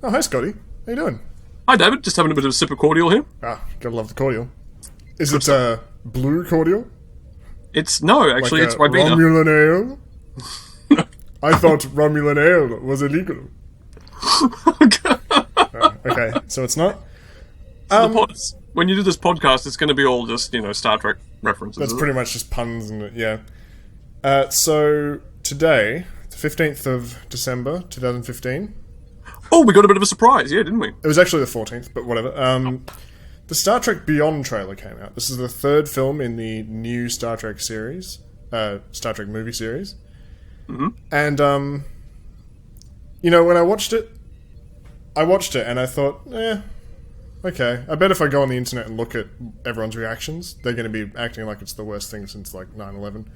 Oh, hi, Scotty. How you doing? Hi, David. Just having a bit of a sip of cordial here. Ah, gotta love the cordial. Is Good it stuff. blue cordial? No, actually, it's Ribena. Romulan ale? I thought Romulan ale was illegal. Okay, so it's not? When you do this podcast, it's going to be all just, Star Trek references. That's isn't pretty much just puns, and yeah. So, today, the 15th of December, 2015. Oh, we got a bit of a surprise, yeah, didn't we? It was actually the 14th, but whatever. The Star Trek Beyond trailer came out. This is the third film in the new Star Trek series, Star Trek movie series. Mm-hmm. And, when I watched it and I thought, okay. I bet if I go on the internet and look at everyone's reactions, they're going to be acting like it's the worst thing since, 9/11.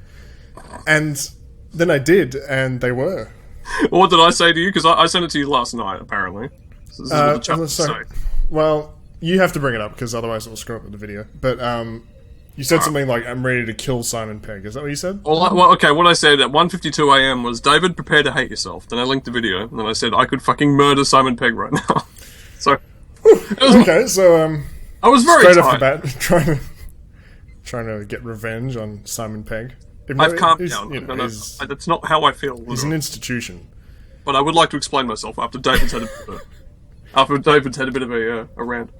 And then I did, and they were. Well, what did I say to you? Because I sent it to you last night, apparently. So this is what the chap say. Well, you have to bring it up, because otherwise it will screw up with the video. But, you said something like, I'm ready to kill Simon Pegg. Is that what you said? Well, okay, what I said at 1:52 a.m. was, David, prepare to hate yourself. Then I linked the video, and then I said, I could fucking murder Simon Pegg right now. So... Okay, so, I was very straight tired. off the bat, trying to get revenge on Simon Pegg. I've calmed down. That's not how I feel. He's an institution. But I would like to explain myself after David's had a bit of a rant.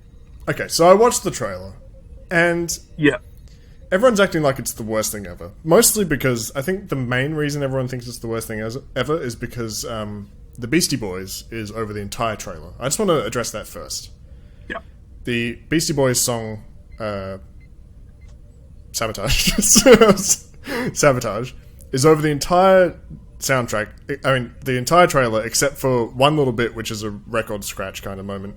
Okay, so I watched the trailer, and yeah, everyone's acting like it's the worst thing ever. Mostly because I think the main reason everyone thinks it's the worst thing ever is because the Beastie Boys is over the entire trailer. I just want to address that first. Yeah. The Beastie Boys song, Sabotage, Sabotage, is over the entire soundtrack. I mean, the entire trailer, except for one little bit, which is a record scratch kind of moment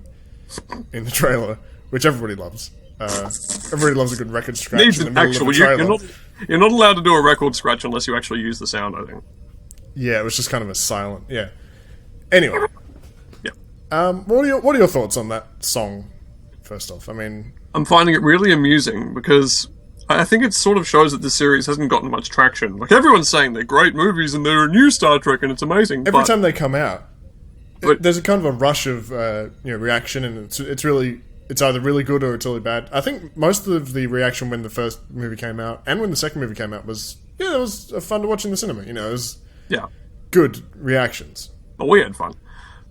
in the trailer, which everybody loves. Everybody loves a good record scratch in the middle of a trailer. You're not allowed to do a record scratch unless you actually use the sound, I think. Yeah, it was just kind of a silent... Yeah. Anyway. Yeah. What are your thoughts on that song, first off? I mean... I'm finding it really amusing, because I think it sort of shows that this series hasn't gotten much traction. Like, everyone's saying they're great movies and they're a new Star Trek and it's amazing. Every time they come out, there's a kind of a rush of reaction, and it's either really good or it's really bad. I think most of the reaction when the first movie came out and when the second movie came out was, it was fun to watch in the cinema. It was good reactions. Well, we had fun.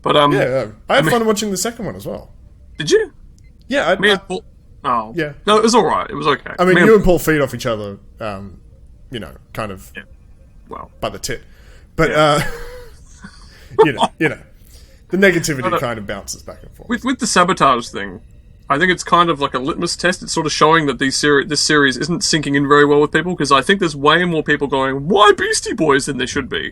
But I had fun watching the second one as well. Did you? Yeah, Paul. Oh, yeah. No, it was all right. It was okay. I mean, you and Paul feed off each other, kind of. Yeah. Well, by the tit, but the negativity kind of bounces back and forth. With the Sabotage thing, I think it's kind of like a litmus test. It's sort of showing that this series isn't sinking in very well with people, because I think there's way more people going, "Why Beastie Boys?" than there should be.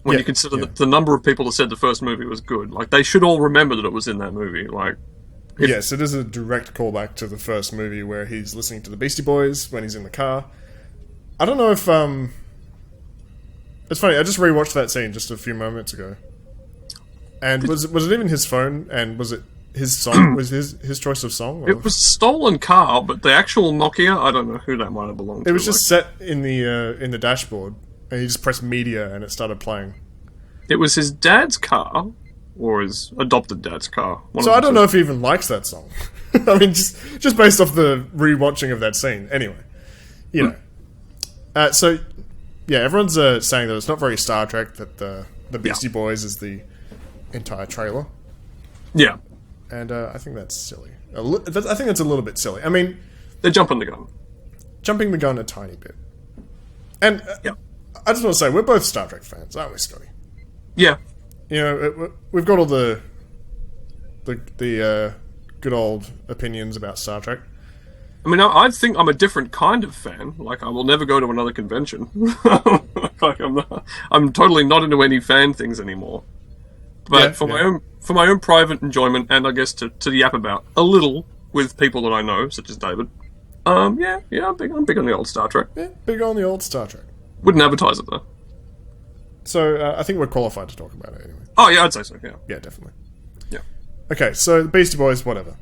When you consider the number of people that said the first movie was good, like, they should all remember that it was in that movie. Like, yes, it is a direct callback to the first movie where he's listening to the Beastie Boys when he's in the car. I don't know if it's funny. I just rewatched that scene just a few moments ago, and was it even his phone? And was it his song? Was his choice of song? Or? It was a stolen car, but the actual Nokia, I don't know who that might have belonged to. It was just set in the dashboard, and he just pressed media, and it started playing. It was his dad's car, or his adopted dad's car. So I don't know if he even likes that song. I mean, just based off the rewatching of that scene. Anyway, so yeah, everyone's saying that it's not very Star Trek. That the Beastie Boys is the entire trailer. Yeah, and I think that's silly. I think that's a little bit silly. I mean, they're jumping the gun. Jumping the gun a tiny bit. And I just want to say, we're both Star Trek fans, aren't we, Scotty? Yeah. We've got all the good old opinions about Star Trek. I mean, I think I'm a different kind of fan. Like, I will never go to another convention. Like, I'm totally not into any fan things ananymore. But for my own private enjoyment, and I guess to yap about a little with people that I know, such as David. I'm big on the old Star Trek. Yeah, big on the old Star Trek. Wouldn't advertise it though. So I think we're qualified to talk about it anyway. Oh yeah, I'd say so. Yeah. Yeah, definitely. Yeah. Okay, so the Beastie Boys, whatever.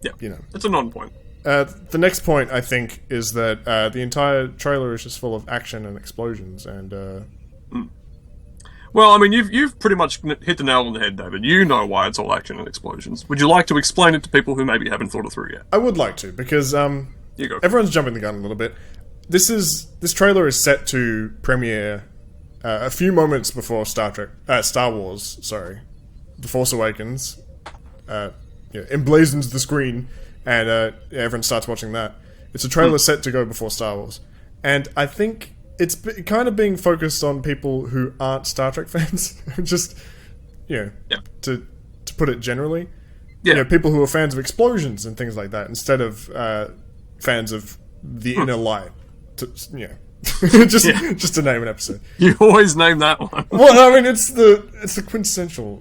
Yeah. It's a non-point. The next point, I think, is that the entire trailer is just full of action and explosions, and Well, I mean, you've pretty much hit the nail on the head, David. You know why it's all action and explosions. Would you like to explain it to people who maybe haven't thought it through yet? I would like to, because You go. everyone's jumping the gun a little bit. This trailer is set to premiere a few moments before Star Wars. Sorry, The Force Awakens. Emblazons the screen, and everyone starts watching that. It's a trailer set to go before Star Wars, and I think it's kind of being focused on people who aren't Star Trek fans. Just, to put it generally, people who are fans of explosions and things like that, instead of fans of the inner light. Just to name an episode. You always name that one. Well, I mean, it's the quintessential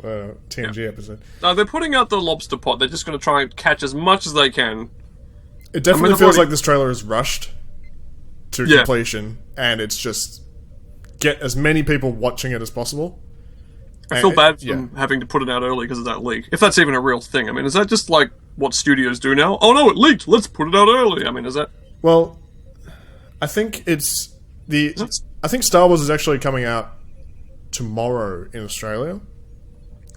TNG episode. No, they're putting out the lobster pot. They're just going to try and catch as much as they can. It definitely feels like this trailer is rushed to completion, and it's just get as many people watching it as possible. I feel bad for them having to put it out early because of that leak. If that's even a real thing. I mean, is that just like what studios do now? Oh no, it leaked. Let's put it out early. I mean, is that... Well, I think I think Star Wars is actually coming out tomorrow in Australia.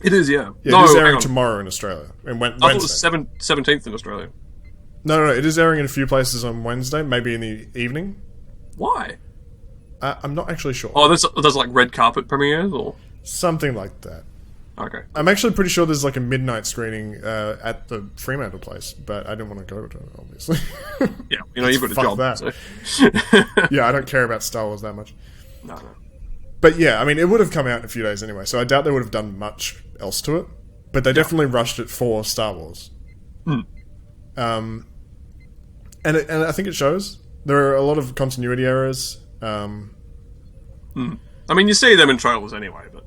It is, yeah. Yeah, it is airing tomorrow in Australia. And I thought it was 17th in Australia. No, it is airing in a few places on Wednesday, maybe in the evening. Why? I'm not actually sure. Oh, there's like red carpet premieres or something like that. Okay. I'm actually pretty sure there's like a midnight screening at the Fremantle place, but I didn't want to go to it, obviously. Yeah, you've got a job. That. So. Yeah, I don't care about Star Wars that much. No. But yeah, I mean, it would have come out in a few days anyway, so I doubt they would have done much else to it. But they definitely rushed it for Star Wars. And I think it shows. There are a lot of continuity errors. I mean, you see them in trailers anyway, but...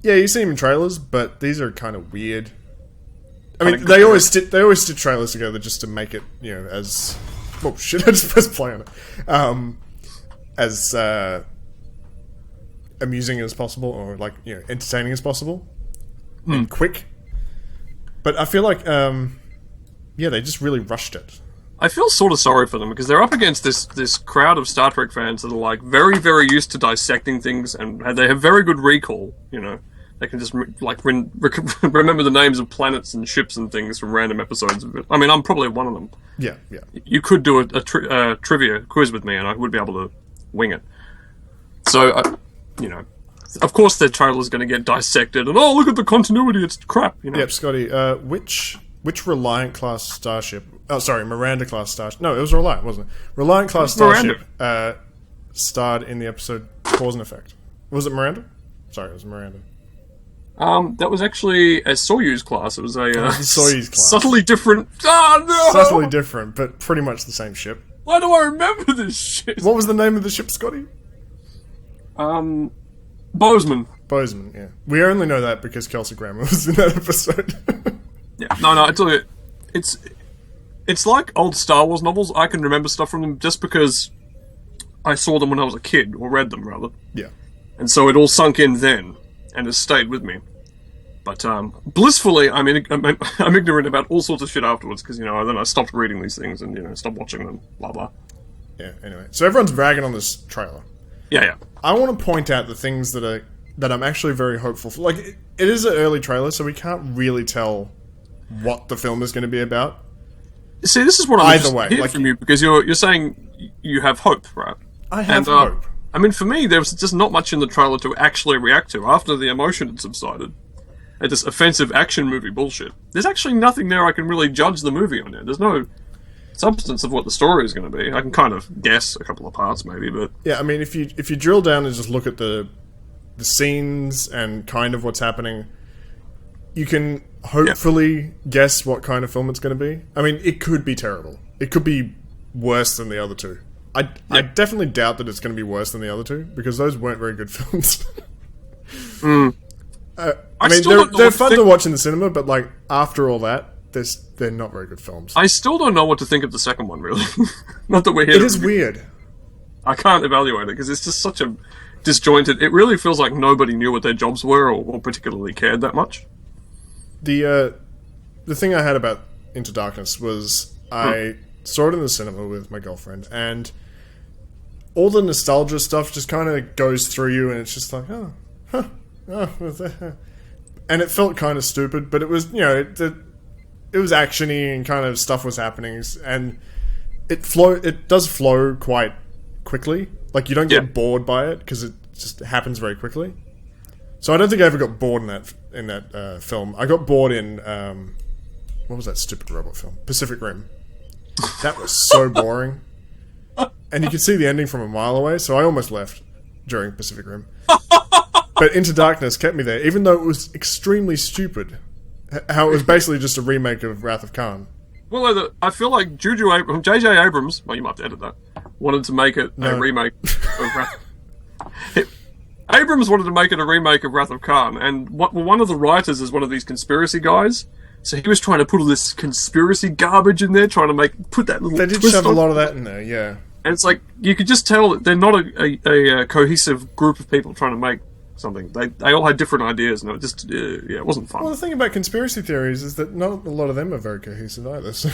Yeah, you see them in trailers, but these are kind of weird. I mean, they always stitch trailers together just to make it, as... Oh, shit, I just pressed play on it. As amusing as possible, or, entertaining as possible. And quick. But I feel like, they just really rushed it. I feel sort of sorry for them because they're up against this crowd of Star Trek fans that are very, very used to dissecting things, and they have very good recall. They can just remember the names of planets and ships and things from random episodes of it. I mean, I'm probably one of them. Yeah. You could do a trivia quiz with me, and I would be able to wing it. So, of course, their trailer's going to get dissected, and look at the continuity, it's crap. Yep, Scotty. Which Reliant class starship? Oh, sorry, Miranda class starship. No, it was Reliant, wasn't it? Reliant class starship starred in the episode Cause and Effect. Was it Miranda? Sorry, it was Miranda. That was actually a Soyuz class. It was a Soyuz class. Subtly different. Oh no! Subtly different, but pretty much the same ship. Why do I remember this shit? What was the name of the ship, Scotty? Bozeman. Bozeman, yeah. We only know that because Kelsey Grammer was in that episode. Yeah, no, I tell you, it's like old Star Wars novels. I can remember stuff from them just because I saw them when I was a kid, or read them rather. Yeah. And so it all sunk in then, and has stayed with me. But blissfully, I'm ignorant about all sorts of shit afterwards because then I stopped reading these things and stopped watching them. Blah blah. Yeah. Anyway, so everyone's bragging on this trailer. Yeah. I want to point out the things that I'm actually very hopeful for. Like, it is an early trailer, so we can't really tell what the film is going to be about. See, this is what I'm interested to hear from you, because you're saying you have hope, right? I have hope. I mean, for me, there was just not much in the trailer to actually react to after the emotion had subsided. At this offensive action movie bullshit. There's actually nothing there I can really judge the movie on it. There's no substance of what the story is going to be. I can kind of guess a couple of parts, maybe, but... Yeah, I mean, if you drill down and just look at the scenes and kind of what's happening, you can hopefully guess what kind of film it's going to be. I mean, it could be terrible. It could be worse than the other two. I definitely doubt that it's going to be worse than the other two, because those weren't very good films. I mean, they're fun to watch in the cinema, but after all that, they're not very good films. I still don't know what to think of the second one, really. Not that we're here. It is weird. I can't evaluate it because it's just such a disjointed. It really feels like nobody knew what their jobs were or particularly cared that much. The thing I had about Into Darkness was I saw it in the cinema with my girlfriend, and all the nostalgia stuff just kind of goes through you, and it's just like, oh, huh. oh, and it felt kind of stupid, but it was, you know, it was actiony and kind of stuff was happening, and it does flow quite quickly. Like, you don't get bored by it because it just happens very quickly. So I don't think I ever got bored in that film. I got bored in what was that stupid robot film? Pacific Rim. That was so boring, and you could see the ending from a mile away. So I almost left during Pacific Rim. But Into Darkness kept me there, even though it was extremely stupid. How it was basically just a remake of Wrath of Khan. Well, I feel like J.J. Abrams, well, you might have to edit that, wanted to make it a remake of Wrath. Abrams wanted to make it a remake of Wrath of Khan, and one of the writers is one of these conspiracy guys. So he was trying to put all this conspiracy garbage in there, trying to put that little. They did shove a lot of that in there, yeah. And it's like you could just tell that they're not a cohesive group of people trying to make something. They all had different ideas, and it just it wasn't fun. Well, the thing about conspiracy theories is that not a lot of them are very cohesive either. So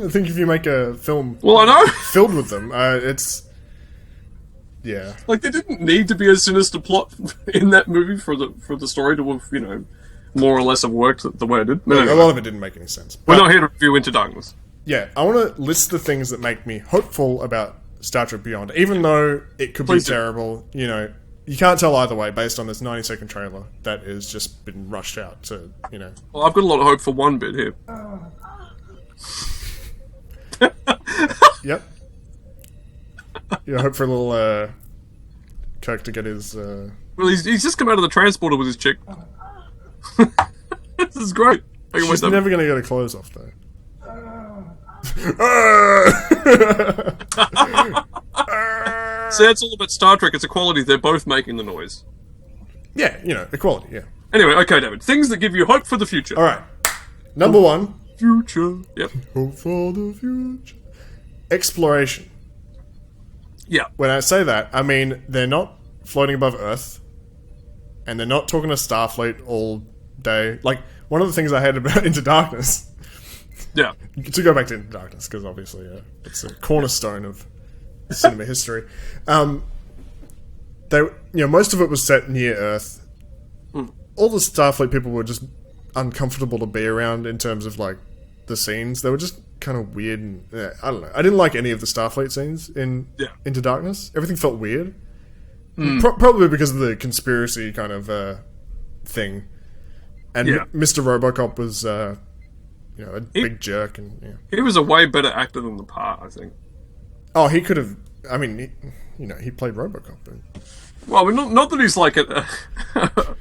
I think if you make a film, I know, filled with them, it's like there didn't need to be a sinister plot in that movie for the story to have more or less have worked the way it did. No, a lot of it didn't make any sense. We're not here to review Into Darkness. Yeah, I want to list the things that make me hopeful about Star Trek Beyond, even though it could be terrible. You know, you can't tell either way based on this 90-second trailer that has just been rushed out to, Well, I've got a lot of hope for one bit here. Yep. Yeah, hope for a little Kirk to get his... Well, he's just come out of the transporter with his chick. This is great. She's never going to get her clothes off, though. See, that's all about Star Trek. It's equality. They're both making the noise. Yeah, equality, yeah. Anyway, okay, David. Things that give you hope for the future. All right. Number one. Future. Yep. Hope for the future. Exploration. Yeah. When I say that, I mean they're not floating above Earth, and they're not talking to Starfleet all day. Like, one of the things I hate about Into Darkness... Yeah. To go back to Into Darkness, because obviously it's a cornerstone of cinema history. Most of it was set near Earth. All the Starfleet people were just uncomfortable to be around in terms of, like, the scenes. They were just kind of weird and... I don't know. I didn't like any of the Starfleet scenes in Into Darkness. Everything felt weird. Probably because of the conspiracy kind of thing. And Mr. Robocop was... a big jerk, and he was a way better actor than the part, I think. Oh, he could have. I mean, he played RoboCop. Well, not that he's like a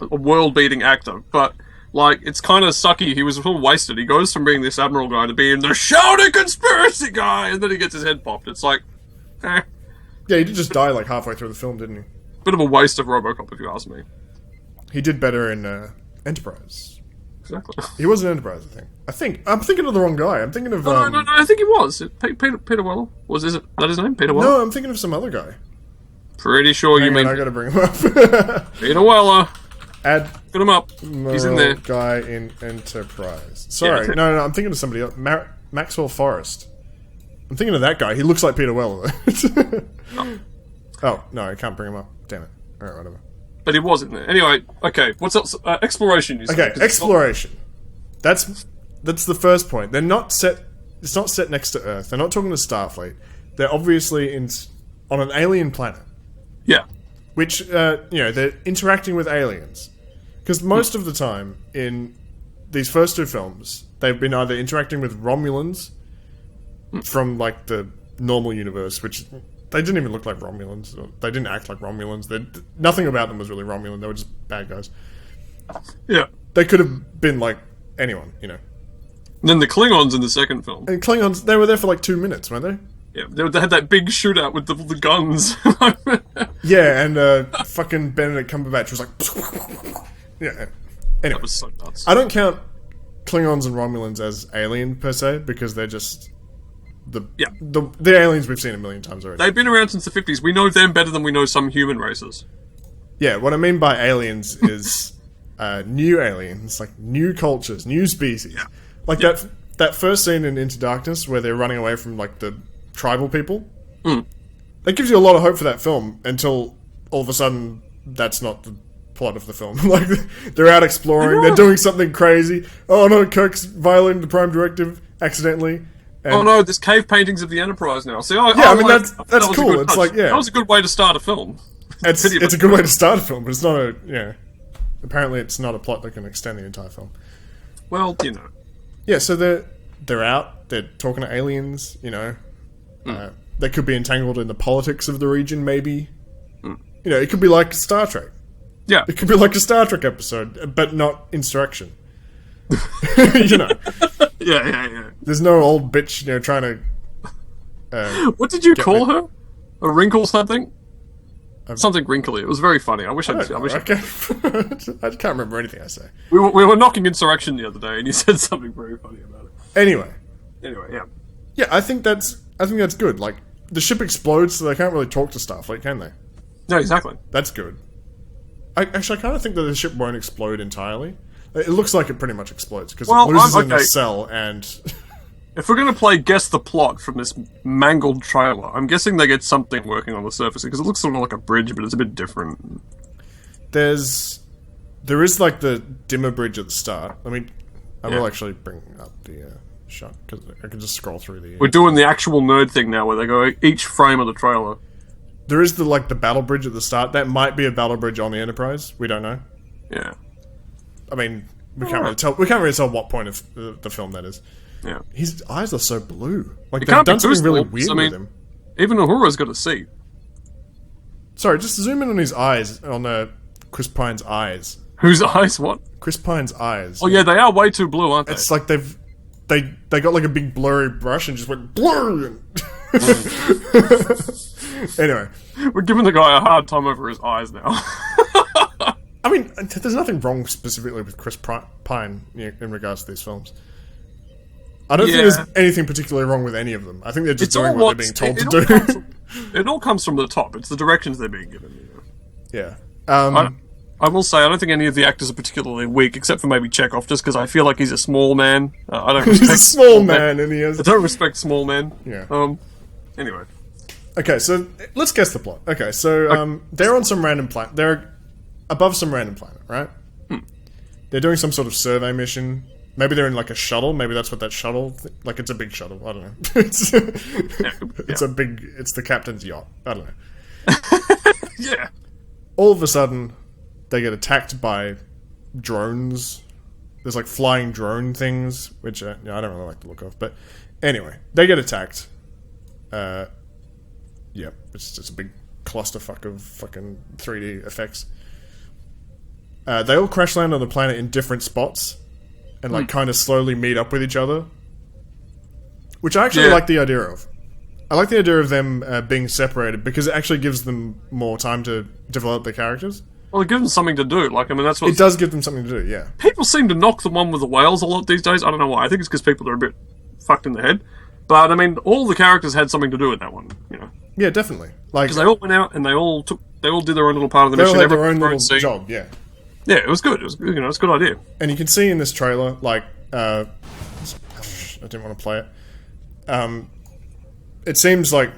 world-beating actor, but like it's kind of sucky. He was a little wasted. He goes from being this admiral guy to being the shouting conspiracy guy, and then he gets his head popped. It's like, Yeah, he did just die like halfway through the film, didn't he? Bit of a waste of RoboCop, if you ask me. He did better in Enterprise. Exactly. He was in Enterprise, I think. I'm thinking of the wrong guy. I'm thinking of... No, I think he was. Peter Weller. Is that his name? Peter Weller? No, I'm thinking of some other guy. Pretty sure you mean... I gotta bring him up. Peter Weller. Get him up. He's in there. Guy in Enterprise. Sorry, no, I'm thinking of somebody else. Maxwell Forrest. I'm thinking of that guy. He looks like Peter Weller. Oh, no, I can't bring him up. Damn it. Alright, whatever. But he was in there. Anyway, okay, what's else? Exploration, you said. Okay, exploration. That's the first point. They're not set... It's not set next to Earth. They're not talking to Starfleet. They're obviously on an alien planet. Yeah. Which, they're interacting with aliens. Because most of the time, in these first two films, they've been either interacting with Romulans from, like, the normal universe, which... They didn't even look like Romulans. They didn't act like Romulans. Nothing about them was really Romulan. They were just bad guys. Yeah. They could have been, like, anyone, And then the Klingons in the second film. And Klingons, they were there for, like, 2 minutes, weren't they? Yeah, they had that big shootout with the guns. Yeah, and fucking Benedict Cumberbatch was like... Yeah. Anyway. That was so nuts. I don't count Klingons and Romulans as alien, per se, because they're just... The aliens we've seen a million times already. They've been around since the 50s. We know them better than we know some human races. Yeah, what I mean by aliens is new aliens, like new cultures, new species. Yeah. Like that first scene in Into Darkness where they're running away from like the tribal people. That gives you a lot of hope for that film until all of a sudden that's not plot of the film. Like, they're out exploring, they're doing something crazy. Oh no, Kirk's violating the Prime Directive accidentally. And oh no, there's cave paintings of the Enterprise now. See, I mean, that's cool. It's like, that was a good way to start a film. It's a good way to start a film, but it's not a, apparently it's not a plot that can extend the entire film. Well, you know. Yeah, so they're out, they're talking to aliens, they could be entangled in the politics of the region, maybe. It could be like Star Trek. Yeah. It could be like a Star Trek episode, but not insurrection. Yeah. There's no old bitch, trying to... what did you call her? A wrinkle something? Something wrinkly. It was very funny. I wish I can't remember anything I say. We were knocking insurrection the other day, and you said something very funny about it. Anyway, yeah. Yeah, I think that's good. Like, the ship explodes, so they can't really talk to Starfleet, can they? No, exactly. That's good. I kind of think that the ship won't explode entirely. It looks like it pretty much explodes, because it loses in the cell, and... If we're going to play Guess the Plot from this mangled trailer, I'm guessing they get something working on the surface, because it looks sort of like a bridge, but it's a bit different. There is, like, the dimmer bridge at the start. I mean, I will actually bring up the shot, because I can just scroll through the... We're doing the actual nerd thing now, where they go each frame of the trailer. There is the battle bridge at the start. That might be a battle bridge on the Enterprise. We don't know. Yeah. I mean, we can't really tell. We can't really tell what point of the film that is. Yeah. His eyes are so blue. Like, they've done something really weird with him. Even Uhura's got a seat. Sorry, just zoom in on his eyes, on Chris Pine's eyes. Whose eyes? What? Chris Pine's eyes. Oh yeah, they are way too blue, aren't they? It's like they got like a big blurry brush and just went blur. Anyway, we're giving the guy a hard time over his eyes now. I mean, there's nothing wrong specifically with Chris Pine in regards to these films. I don't think there's anything particularly wrong with any of them. I think they're just doing what they're being told to do. It all comes from the top. It's the directions they're being given. Yeah. I will say, I don't think any of the actors are particularly weak, except for maybe Chekhov, just because I feel like he's a small man. I don't respect he's a small man, and he has... I don't respect small men. Yeah. Anyway. Okay, so let's guess the plot. Okay, so they're on some random planet. They're above some random planet, right? They're doing some sort of survey mission. Maybe they're in like a shuttle. Maybe that's what that shuttle... like, it's a big shuttle. I don't know. It's the captain's yacht. I don't know. Yeah. All of a sudden, they get attacked by drones. There's like flying drone things, which I don't really like the look of. But anyway, they get attacked. Yep, it's just a big clusterfuck of fucking 3D effects. They all crash land on the planet in different spots, and like kind of slowly meet up with each other, which I actually like the idea of. I like the idea of them being separated because it actually gives them more time to develop their characters. Well, it gives them something to do. Like, I mean, that's what it does give them something to do. Yeah. People seem to knock the one with the whales a lot these days. I don't know why. I think it's because people are a bit fucked in the head. But I mean, all the characters had something to do with that one. You know. Yeah, definitely. Like, because they all went out and they all did their own little part of the mission. They all had their own little job. Yeah. Yeah, it was good. It was, it's a good idea. And you can see in this trailer, like, I didn't want to play it. It seems like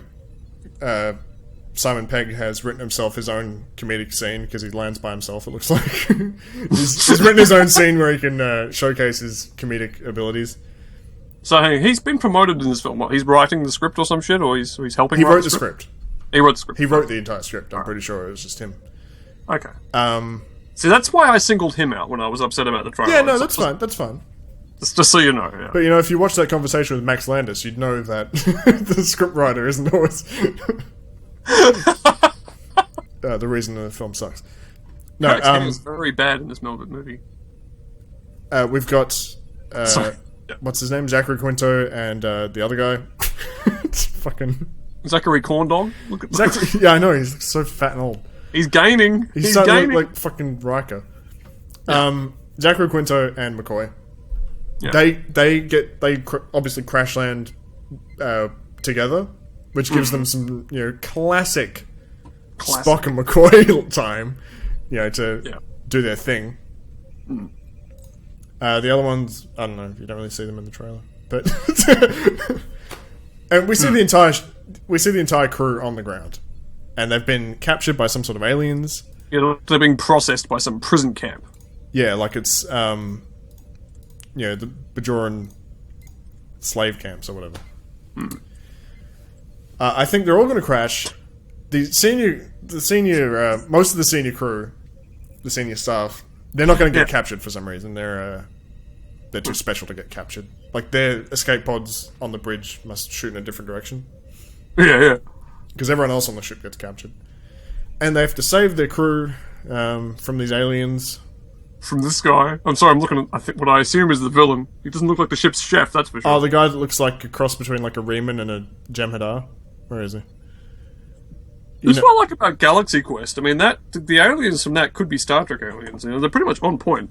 Simon Pegg has written himself his own comedic scene because he lands by himself. It looks like he's written his own scene where he can showcase his comedic abilities. So hey, he's been promoted in this film. What, he's writing the script or some shit, or he's helping. He wrote the script. He wrote the script. He wrote the entire script. I'm pretty sure it was just him. Okay. See, that's why I singled him out when I was upset about the trailer. Yeah, no, that's fine. That's fine. Just so you know. Yeah. But you know, if you watch that conversation with Max Landis, you'd know that the scriptwriter isn't always the reason the film sucks. No, was very bad in this movie. We've got what's his name, Zachary Quinto, and the other guy. It's fucking Zachary Corndog. Look at Zachary. Yeah, I know. He's so fat and old. He's gaining. He's starting to look like fucking Riker. Yeah. Zachary Quinto and McCoy. Yeah. They obviously crash land together, which gives them some classic Spock and McCoy time, to do their thing. The other ones, I don't know. You don't really see them in the trailer, but and we see the entire crew on the ground, and they've been captured by some sort of aliens. You know, they're being processed by some prison camp. Yeah, like it's the Bajoran slave camps or whatever. I think they're all going to crash. Most of the senior crew, the senior staff, they're not going to get captured for some reason. They're too special to get captured. Like, their escape pods on the bridge must shoot in a different direction. Yeah. Because everyone else on the ship gets captured. And they have to save their crew from these aliens. From this guy. I'm sorry, I'm looking at, I think, what I assume is the villain. He doesn't look like the ship's chef, that's for sure. Oh, the guy that looks like a cross between like a Riemann and a Jem'Hadar. Where is he? That's what I like about Galaxy Quest. I mean, the aliens from that could be Star Trek aliens. You know, they're pretty much on point.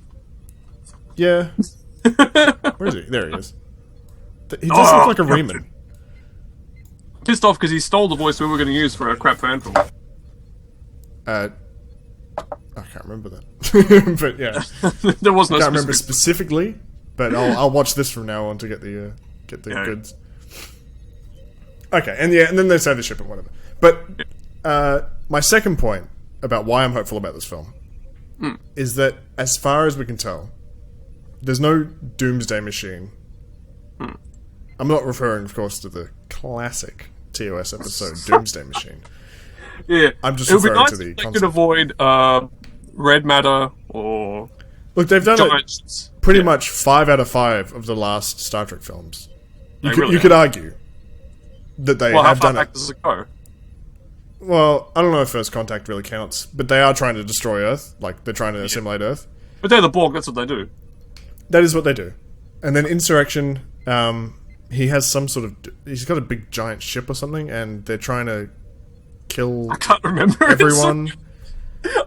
Yeah. Where is he? There he is. He does look like a Riemann. Pissed off because he stole the voice we were going to use for our crap fan film. I can't remember that. But yeah. There was no I can't remember specifically, but I'll watch this from now on to get the goods. Okay, and then they save the ship or whatever. But my second point about why I'm hopeful about this film is that, as far as we can tell, there's no Doomsday machine. I'm not referring, of course, to the classic TOS episode Doomsday Machine. Yeah, I'm just referring to the they concept. could avoid red matter or Look, they've done giants. it pretty much 5 out of 5 of the last Star Trek films. Really you could argue that they have done how far back it. does it go? Well, I don't know if First Contact really counts, but they are trying to destroy Earth. Like, they're trying to assimilate Earth. But they're the Borg, that's what they do. That is what they do. And then Insurrection, he has some sort of... He's got a big giant ship or something, and they're trying to kill I can't remember everyone.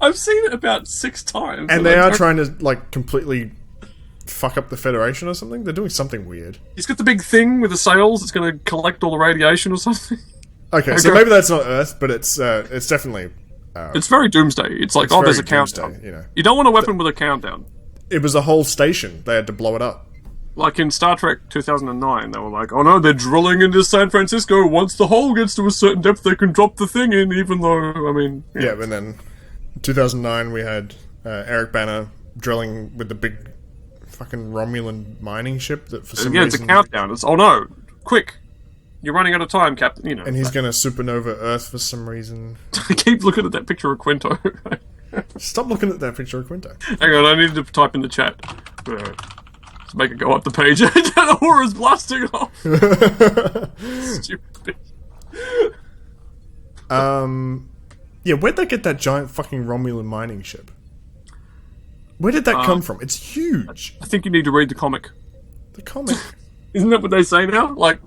I've seen it about 6 times. And they are trying to, like, completely fuck up the Federation or something. They're doing something weird. He's got the big thing with the sails that's going to collect all the radiation or something. Okay, so maybe that's not Earth, but it's definitely... It's very Doomsday. It's like, there's a countdown. Doomsday, you know. You don't want a weapon with a countdown. It was a whole station. They had to blow it up. Like in Star Trek 2009, they were like, oh no, they're drilling into San Francisco. Once the hole gets to a certain depth, they can drop the thing in, even though, I mean... Yeah, and then 2009 we had Eric Bana drilling with the big fucking Romulan mining ship that for some reason... it's a countdown. It's, oh no, quick. You're running out of time, Captain, you know. And he's going to supernova Earth for some reason. I keep looking at that picture of Quinto. Stop looking at that picture of Quinto. Hang on, I need to type in the chat. Let's make it go up the page. The horror's blasting off. Stupid. Yeah, where'd they get that giant fucking Romulan mining ship? Where did that come from? It's huge. I think you need to read the comic. The comic? Isn't that what they say now? Like,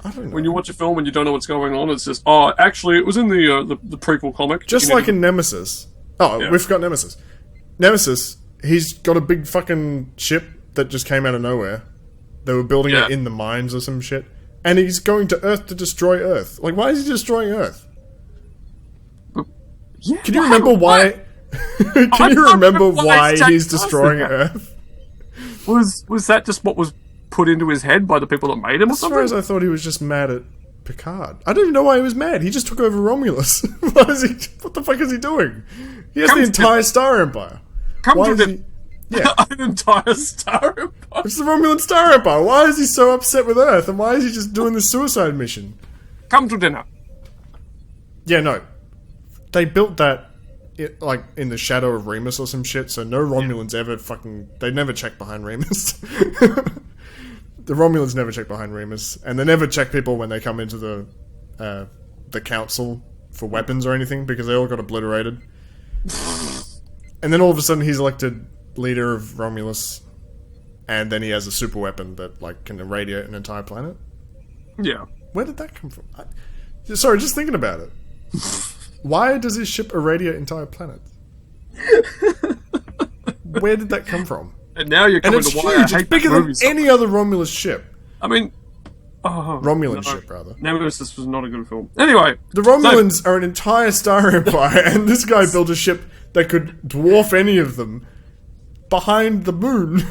I don't know. when you watch a film and you don't know what's going on, it's just, oh, actually, it was in the prequel comic. Just like in Nemesis. Oh, Yeah. we forgot Nemesis. Nemesis, he's got a big fucking ship that just came out of nowhere. They were building it in the mines or some shit. And he's going to Earth to destroy Earth. Like, why is he destroying Earth? Yeah, Can you remember why... Can you remember why he's destroying Earth? Was that just what was put into his head by the people that made him or As far something? as I thought, he was just mad at Picard. I don't even know why he was mad. He just took over Romulus. What the fuck is he doing? He has the entire Star Empire. Why is he... Yeah. An entire Star Empire. It's the Romulan Star Empire. Why is he so upset with Earth? And why is he just doing this suicide mission? Come to dinner. Yeah, no. They built that like in the shadow of Remus or some shit, so no Romulans ever fucking... They never check behind Remus. The Romulans never check behind Remus, and they never check people when they come into the council for weapons or anything, because they all got obliterated. And then all of a sudden he's elected leader of Romulus, and then he has a super weapon that like can irradiate an entire planet. Yeah. Where did that come from? Sorry, just thinking about it. Why does his ship irradiate entire planets? Where did that come from? And now you're coming And it's to why huge. I hate It's bigger that than movie so any other Romulus ship. I mean... Romulan ship, rather. Nemesis was not a good film. Anyway. The Romulans are an entire star empire, and this guy built a ship that could dwarf any of them behind the moon.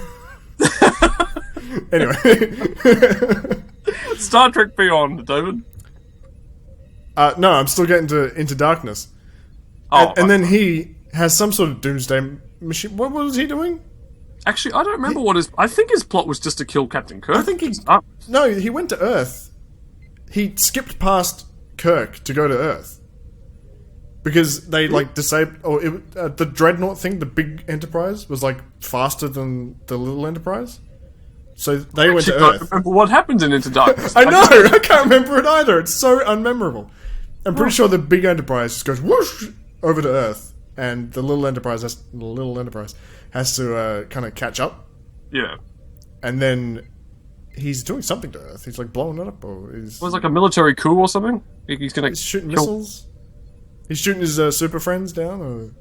Anyway. Star Trek Beyond, David. No, I'm still getting into Darkness. Oh, And then he has some sort of doomsday machine. What was he doing? Actually, I don't remember what his... I think his plot was just to kill Captain Kirk. I think no, he went to Earth. He skipped past Kirk to go to Earth. Because they, like, disabled... Or the Dreadnought thing, the big Enterprise, was, like, faster than the little Enterprise. So they went to Earth. I don't remember what happened in Into Darkness. I know! I can't remember it either. It's so unmemorable. I'm pretty sure the big Enterprise just goes whoosh over to Earth. And the little Enterprise has to kind of catch up. Yeah. And then he's doing something to Earth. He's like blowing it up, or he's... It was like a military coup or something? He's shooting missiles? He's shooting his super friends down, or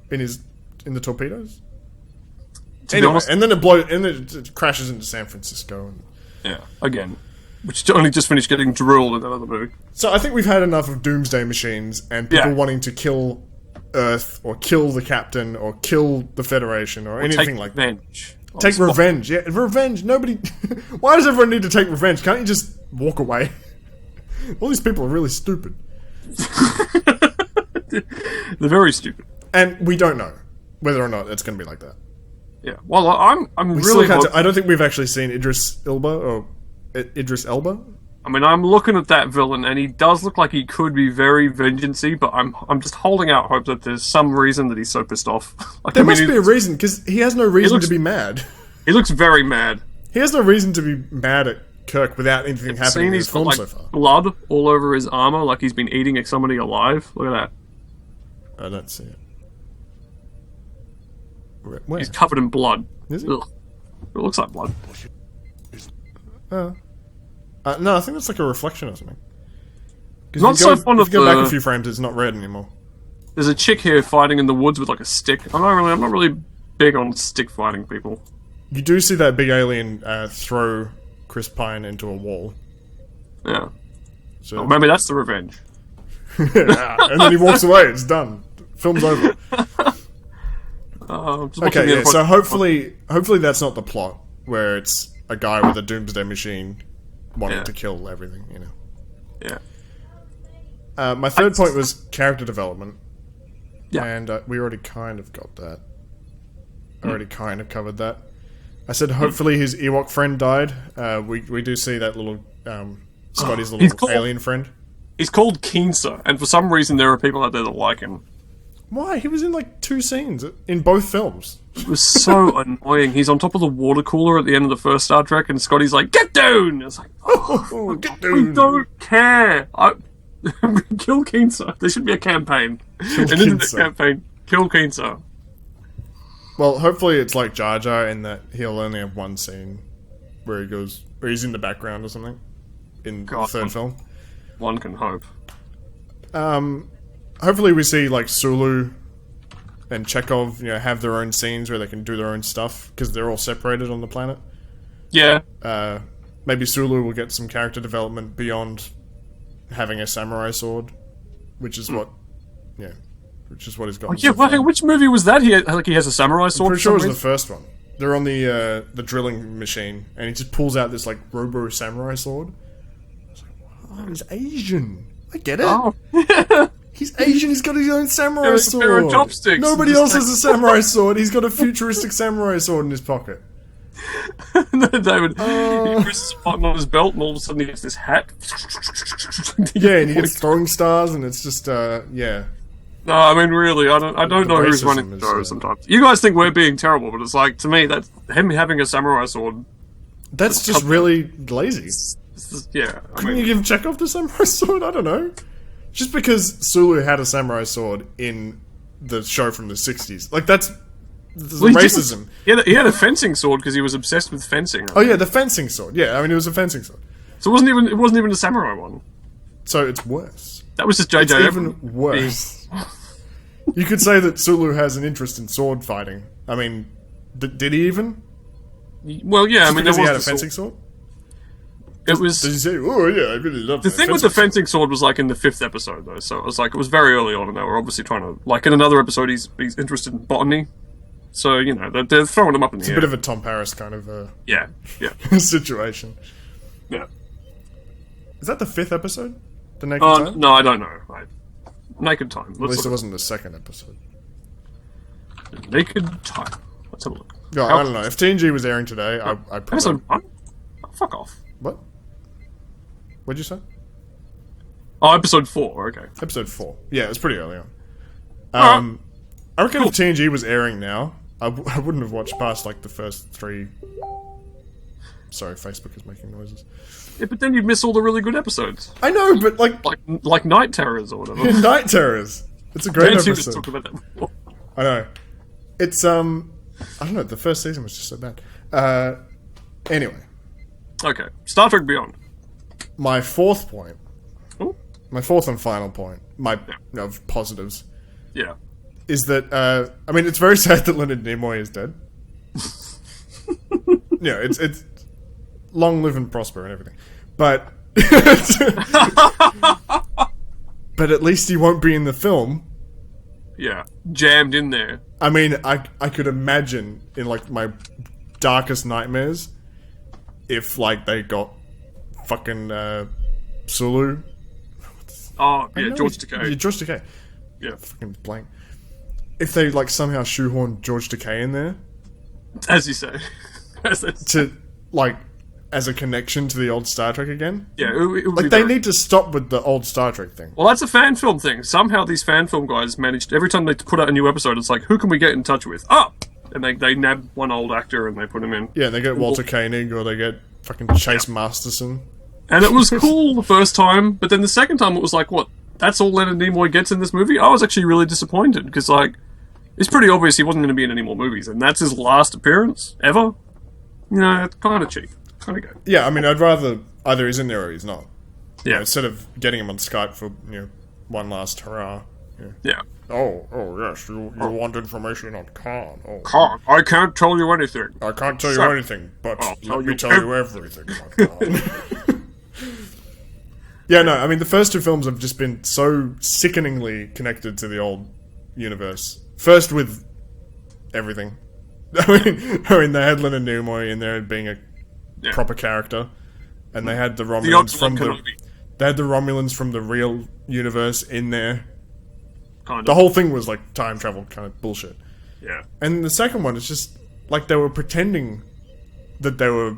in the torpedoes? Anyway, and then it crashes into San Francisco. And... Yeah, again. Which only just finished getting drilled in that other movie. So I think we've had enough of doomsday machines and people wanting to kill Earth, or kill the captain, or kill the Federation, or anything like that. Take revenge. Yeah, revenge. Nobody... Why does everyone need to take revenge? Can't you just walk away? All these people are really stupid. They're very stupid. And we don't know whether or not it's going to be like that. Yeah. Well, I'm really... I don't think we've actually seen Idris Elba. I mean, I'm looking at that villain, and he does look like he could be very vengeance-y, but I'm just holding out hope that there's some reason that he's so pissed off. There must be a reason, because he has no reason to be mad. He looks very mad. He has no reason to be mad at Kirk without anything happening in his film so far. Blood all over his armor, like he's been eating somebody alive. Look at that. I don't see it. Where? He's covered in blood. Is he? Ugh. It looks like blood. No, I think that's like a reflection or something. Not so fond of If you go back a few frames, it's not red anymore. There's a chick here fighting in the woods with like a stick. I'm not really big on stick fighting people. You do see that big alien throw Chris Pine into a wall. Yeah. So maybe that's the revenge. And then he walks away. It's done. Film's over. Okay, yeah. So hopefully that's not the plot where it's a guy with a doomsday machine wanting to kill everything. You know. Yeah. My third point was character development. Yeah. And we already kind of got that. I already kind of covered that. I said hopefully his Ewok friend died. We do see that little Scotty's little alien friend. He's called Keensa, and for some reason there are people out there that like him. Why? He was in like 2 scenes in both films. It was so annoying. He's on top of the water cooler at the end of the first Star Trek, and Scotty's like, "Get down!" It's like, "Oh, get down!" We don't care. Kill Keensa. There should be a campaign. An internet campaign. Kill Keensa. Well, hopefully it's like Jar Jar in that he'll only have one scene where he's in the background or something in the third film. One can hope. Hopefully we see like Sulu and Chekhov, have their own scenes where they can do their own stuff because they're all separated on the planet. Yeah. Maybe Sulu will get some character development beyond having a samurai sword, which is what he's got. Which movie was that? He has a samurai sword. I'm pretty sure it was the first one. They're on the drilling machine, and he just pulls out this like robo samurai sword. I was like, wow, he's Asian. I get it. Oh. He's Asian. He's got his own samurai sword. A pair of chopsticks. Nobody else has a samurai sword. He's got a futuristic samurai sword in his pocket. David, he presses a button on his belt, and all of a sudden he gets this hat. Yeah, and he gets throwing stars, and it's just yeah. No, I mean really, I don't know who's running the show sometimes. You guys think we're being terrible, but it's like, to me, that's him having a samurai sword. That's just really lazy. Yeah. Couldn't you give Chekhov the samurai sword? I don't know. Just because Sulu had a samurai sword in the show from the 60s. Like, that's racism. He had a fencing sword because he was obsessed with fencing. Oh yeah, the fencing sword. Yeah, I mean, it was a fencing sword. So it wasn't even a samurai one. So it's worse. That was just JJ. It's even worse. You could say that Sulu has an interest in sword fighting. I mean, did he even? Well, yeah. Just because he had a fencing sword. It was. Did you say, "Oh yeah, I really love"? The thing with the fencing sword was like in the 5th episode, though. So it was very early on, and they were obviously trying to. Like in another episode, he's interested in botany. So they're throwing him up in the air. It's a bit of a Tom Paris kind of yeah situation. Yeah. Is that the 5th episode? The Naked Time? No, I don't know. Naked Time. At least it wasn't the 2nd episode. Naked Time. Let's have a look. Yeah, I don't know. If TNG was airing today, I probably... Episode 1? Oh, fuck off. What? What'd you say? Oh, episode 4, okay. Episode 4. Yeah, it was pretty early on. Alright. I reckon if TNG was airing now, I wouldn't have watched past, like, the first 3... Sorry, Facebook is making noises. Yeah, but then you'd miss all the really good episodes. I know, but, Like Night Terrors or whatever. Night Terrors. It's a great episode. Talk about that before. I know. It's, I don't know, the first season was just so bad. Anyway. Okay, Star Trek Beyond. My fourth point. Ooh. My fourth and final point. Of positives. Yeah. Is that, I mean, it's very sad that Leonard Nimoy is dead. Yeah, it's long live and prosper and everything. But... but at least he won't be in the film. Yeah, jammed in there. I mean, I could imagine in, like, my darkest nightmares if, like, they got fucking, Sulu. Oh, yeah, George Takei. Yeah, George Takei. Yeah. Fucking blank. If they, like, somehow shoehorn George Takei in there... As you say. to, like, as a connection to the old Star Trek again. Yeah, it would like, be they need to stop with the old Star Trek thing. Well, that's a fan film thing. Somehow these fan film guys managed... Every time they put out a new episode, it's like, who can we get in touch with? Oh! And they nab one old actor and they put him in. Yeah, they get Walter Koenig or they get fucking Chase Masterson. And it was cool the first time, but then the second time it was like, what? That's all Leonard Nimoy gets in this movie? I was actually really disappointed, because, like, it's pretty obvious he wasn't going to be in any more movies, and that's his last appearance, ever? You know, it's kind of cheap. Kind of good. Yeah, I mean, I'd rather either he's in there or he's not. Yeah. You know, instead of getting him on Skype for, one last hurrah. Yeah. Oh, yes, you want information on Khan. Oh. Khan, I can't tell you anything. I can't tell you anything, but let me tell you everything about Khan. Yeah, no, I mean, the first two films have just been so sickeningly connected to the old universe. First with everything. I mean, they had Leonard Nimoy in there being a proper character, and they had the Romulans they had the Romulans from the real universe in there. Kind of. The whole thing was like time travel kind of bullshit. Yeah. And the second one, it's just like they were pretending that they were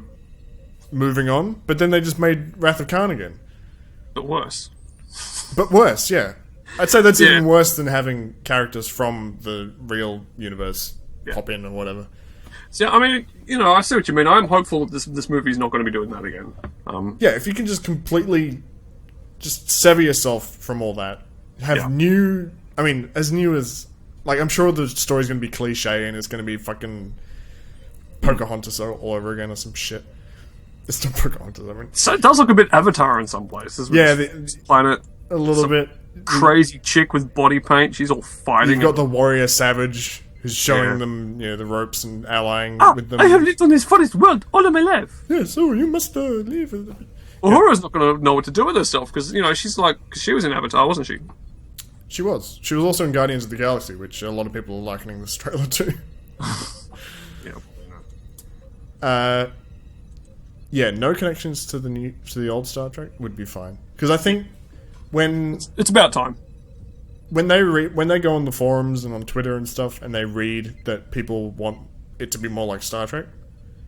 moving on, but then they just made Wrath of Khan again. But worse. But worse, yeah. I'd say that's even worse than having characters from the real universe pop in or whatever. So, I mean, I see what you mean. I'm hopeful that this movie's not going to be doing that again. Yeah, if you can just completely just sever yourself from all that. Have new... I mean, as new as... Like, I'm sure the story's going to be cliche and it's going to be fucking Pocahontas all over again or some shit. It's not Pocahontas, I mean... So it does look a bit Avatar in some places. Yeah, the planet. A little bit. Crazy chick with body paint. She's all fighting. You've got the warrior savage who's showing them, the ropes and allying with them. I have lived on this forest world all of my life. Yeah, so you must leave. Uhura's not going to know what to do with herself because, she's like... Cause she was in Avatar, wasn't she? She was. She was also in Guardians of the Galaxy, which a lot of people are likening this trailer to. Yeah, no connections to the old Star Trek would be fine. Because I think when... It's about time. When they go on the forums and on Twitter and stuff, and they read that people want it to be more like Star Trek...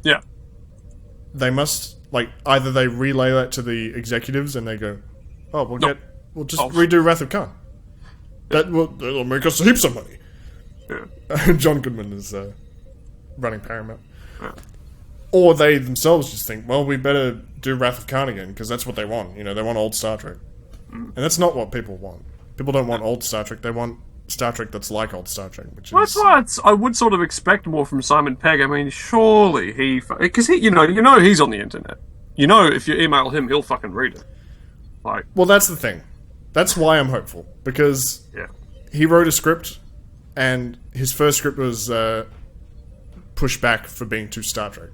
Yeah. They must... Like, either they relay that to the executives and they go, oh, we'll just redo Wrath of Khan. That'll make us heaps of money. Yeah. John Goodman is running Paramount. Yeah. Or they themselves just think, well, we better do Wrath of Khan again, because that's what they want. They want old Star Trek. And that's not what people want. People don't want old Star Trek, they want Star Trek that's like old Star Trek, which is... That's why I would sort of expect more from Simon Pegg. I mean, surely he... Because he's on the internet. If you email him, he'll fucking read it. Like... Well, that's the thing. That's why I'm hopeful, because he wrote a script, and his first script was pushed back for being too Star Trek.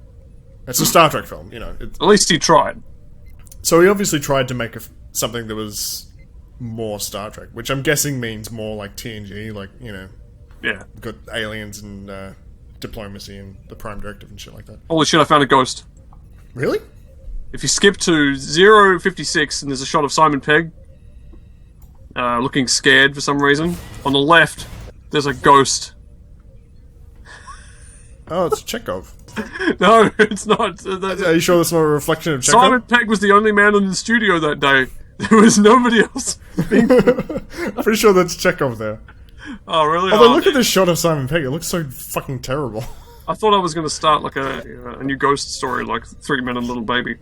It's a Star Trek film, At least he tried. So he obviously tried to make something that was more Star Trek, which I'm guessing means more like TNG, like, Yeah. got aliens and diplomacy and the Prime Directive and shit like that. Holy shit, I found a ghost. Really? If you skip to 056 and there's a shot of Simon Pegg looking scared for some reason, on the left, there's a ghost. Oh, it's Chekhov. No, it's not. Are you sure that's not a reflection of Chekhov? Simon Pegg was the only man in the studio that day. There was nobody else. Pretty sure that's Chekhov there. Oh, really? Although, look at this shot of Simon Pegg. It looks so fucking terrible. I thought I was going to start like a new ghost story, like 3 Men and a Little Baby.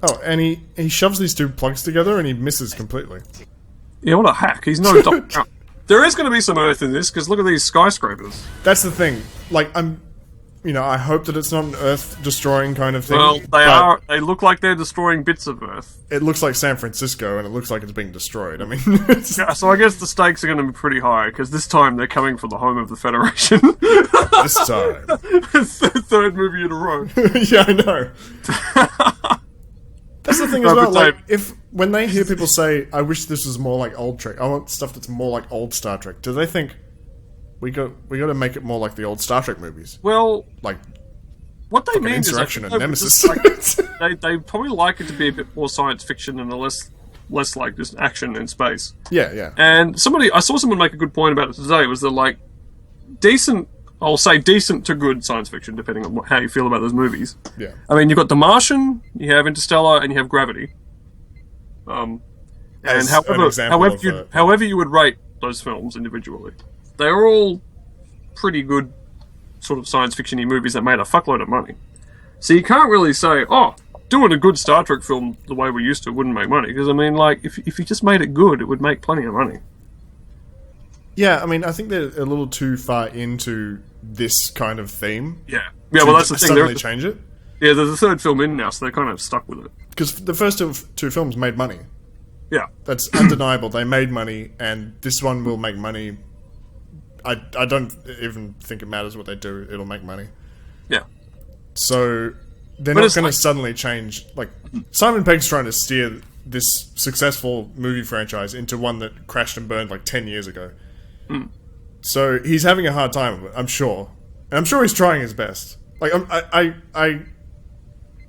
Oh, and he shoves these two plugs together and he misses completely. Yeah, what a hack. He's no doctor. There is going to be some Earth in this, because look at these skyscrapers. That's the thing. Like, I hope that it's not an Earth-destroying kind of thing. Well, they are. They look like they're destroying bits of Earth. It looks like San Francisco, and it looks like it's being destroyed. I mean... Yeah, so I guess the stakes are going to be pretty high, because this time they're coming for the home of the Federation. This time. It's the third movie in a row. Yeah, I know. That's the thing as well, like, when they hear people say, I wish this was more like old Trek, I want stuff that's more like old Star Trek, do they think, we got to make it more like the old Star Trek movies? Well... Like, what they mean Insurrection is... and Nemesis. They probably like it to be a bit more science fiction and less like just action in space. Yeah, yeah. And I saw someone make a good point about it today, was that, like, decent to good science fiction, depending on how you feel about those movies. Yeah. I mean, you've got The Martian, you have Interstellar, and you have Gravity. And however you would rate those films individually, they're all pretty good sort of science fiction-y movies that made a fuckload of money. So you can't really say, oh, doing a good Star Trek film the way we used to wouldn't make money. Because, I mean, like, if you just made it good, it would make plenty of money. Yeah, I mean, I think they're a little too far into this kind of theme. Yeah. Yeah, well, that's the thing. Suddenly change it. Yeah, there's a third film in now, so they're kind of stuck with it. Because the first two films made money. Yeah. That's undeniable. They made money, and this one will make money. I don't even think it matters what they do. It'll make money. Yeah. So they're not going to suddenly change. Like, Simon Pegg's trying to steer this successful movie franchise into one that crashed and burned like 10 years ago. Mm. So he's having a hard time with it, I'm sure. And I'm sure he's trying his best. Like, I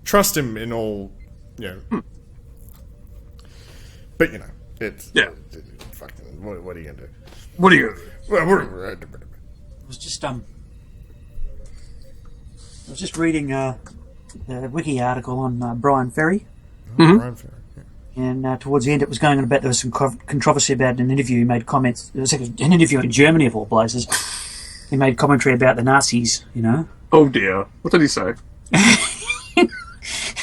trust him in all, you know. Mm. But, you know, it's... Yeah. Fucking, what are you going to do? What are you going to do? I was just reading the wiki article on Brian Ferry. Mm-hmm. Brian Ferry, yeah. And towards the end it was going on about, there was some controversy about an interview. He made comments, it was like an interview in Germany of all places. He made commentary about the Nazis, you know. Oh dear. What did he say? I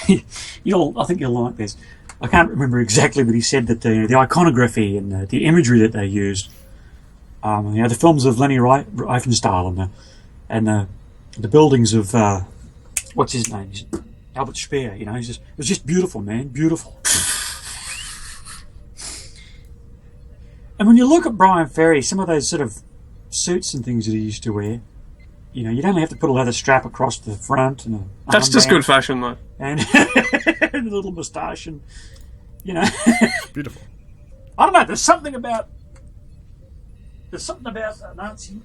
think you'll like this. I can't remember exactly, but he said that the iconography and the imagery that they used, the films of Leni Riefenstahl and the buildings of what's his name, Albert Speer. You know, it was just beautiful, man, beautiful. And when you look at Brian Ferry, some of those sort of suits and things that he used to wear, you know, you'd only have to put a leather strap across the front and that's just good fashion, though. And a little moustache, and you know, beautiful. I don't know. There's something about Nazi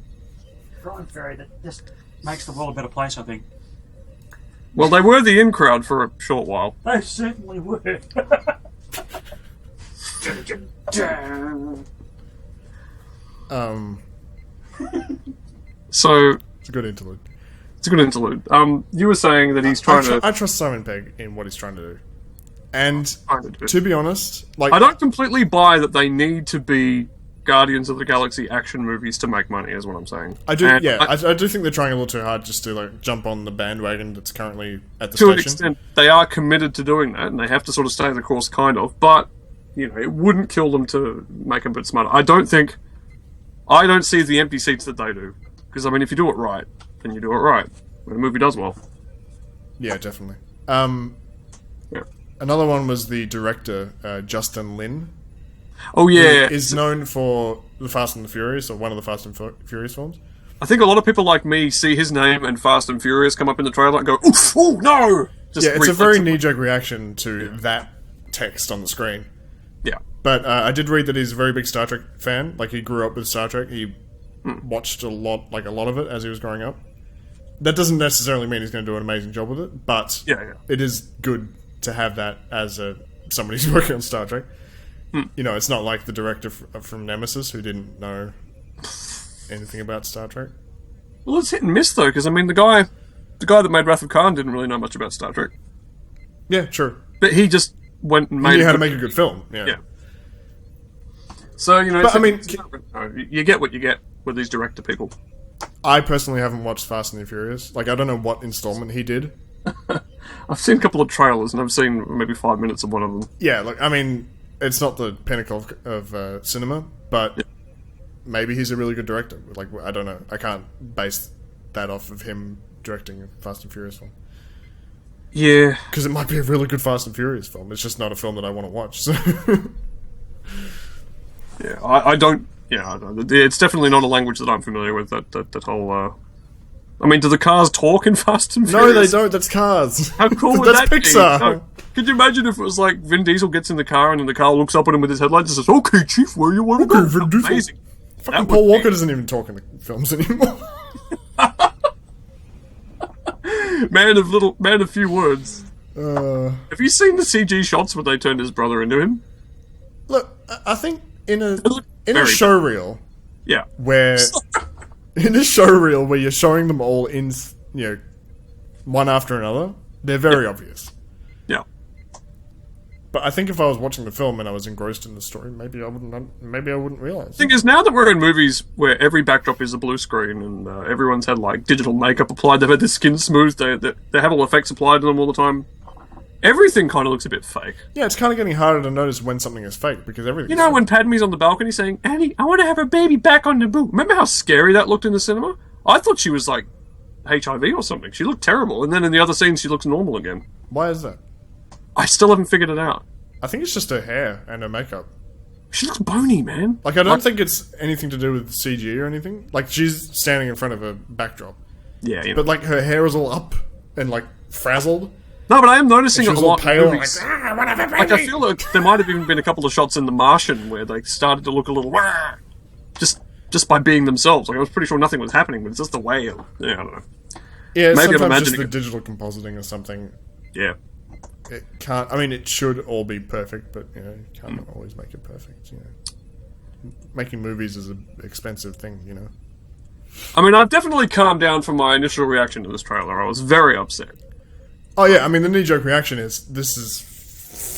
Brian Ferry that just makes the world a better place, I think. Well, they were the in crowd for a short while. They certainly were. So it's a good interlude. It's a good interlude. You were saying that he's trying to... I trust Simon Pegg in what he's trying to do. And to be honest, like, I don't completely buy that they need to be Guardians of the Galaxy action movies to make money, is what I'm saying. I do, I do think they're trying a little too hard just to like jump on the bandwagon that's currently at the station. To an extent, they are committed to doing that, and they have to sort of stay the course, kind of. But you know, it wouldn't kill them to make them a bit smarter. I don't see the empty seats that they do, because I mean, if you do it right, then you do it right. When a movie does well. Yeah, definitely. Yeah. Another one was the director, Justin Lin. Oh yeah, is known for the Fast and the Furious, or one of the Fast and Furious films. I think a lot of people like me see his name and Fast and Furious come up in the trailer and go, "Oof! Oh no!" Just it's a very knee-jerk reaction to that text on the screen. Yeah, but I did read that he's a very big Star Trek fan. Like, he grew up with Star Trek. He watched a lot of it as he was growing up. That doesn't necessarily mean he's going to do an amazing job with it, but it is good to have that as somebody who's working on Star Trek. You know, it's not like the director from Nemesis who didn't know anything about Star Trek. Well, it's hit and miss though, because I mean, the guy that made Wrath of Khan didn't really know much about Star Trek, Yeah, true. but he just went and He made. knew how to make a good film. Yeah. Yeah. So you know, But, I mean, you get what you get with these director people. I personally haven't watched Fast and the Furious. Like, I don't know what installment he did. I've seen a couple of trailers, and I've seen maybe 5 minutes of one of them. Yeah, like, I mean, it's not the pinnacle of cinema, but maybe he's a really good director. Like, I don't know. I can't base that off of him directing a Fast and Furious film. Yeah. Because it might be a really good Fast and Furious film. It's just not a film that I want to watch. So. Yeah, I don't. Yeah, it's definitely not a language that I'm familiar with. That whole. I mean, do the cars talk in Fast and Furious? No, they don't. That's Cars. How cool would That's that Pixar. be? No. Could you imagine if it was like Vin Diesel gets in the car and then the car looks up at him with his headlights and says, "Okay, Chief, where you want to go?" Vin Diesel. Amazing. Fucking Paul Walker doesn't even talk in the films anymore. Man of few words. Have you seen the CG shots where they turned his brother into him? Look, I think in a very showreel Yeah. where you're showing them all in, one after another, they're very obvious. Yeah. But I think if I was watching the film and I was engrossed in the story, maybe I wouldn't realize. The thing is, now that we're in movies where every backdrop is a blue screen and everyone's had like digital makeup applied, they've had their skin smoothed, they have all effects applied to them all the time. Everything kind of looks a bit fake. Yeah, it's kind of getting harder to notice when something is fake because everything. You know, when Padme's on the balcony saying, "Annie, I want to have a baby back on Naboo." Remember how scary that looked in the cinema? I thought she was like HIV or something. She looked terrible, and then in the other scenes, she looks normal again. Why is that? I still haven't figured it out. I think it's just her hair and her makeup. She looks bony, man. Like, I don't think it's anything to do with CG or anything. Like, she's standing in front of a backdrop. Yeah, you know. But, like, her hair is all up and, like, frazzled. No, but I am noticing She a was all lot pale of and movies. like, I want to have a Like, baby! I feel like there might have even been a couple of shots in The Martian where they started to look a little just by being themselves. Like, I was pretty sure nothing was happening, but it's just the way of, I don't know. Yeah, Maybe I'm sometimes just imagining the it. digital compositing or something. Yeah. It can't. I mean, it should all be perfect, but you can't always make it perfect. Making movies is an expensive thing. I mean, I've definitely calmed down from my initial reaction to this trailer. I was very upset. Oh yeah, I mean the knee-jerk reaction is this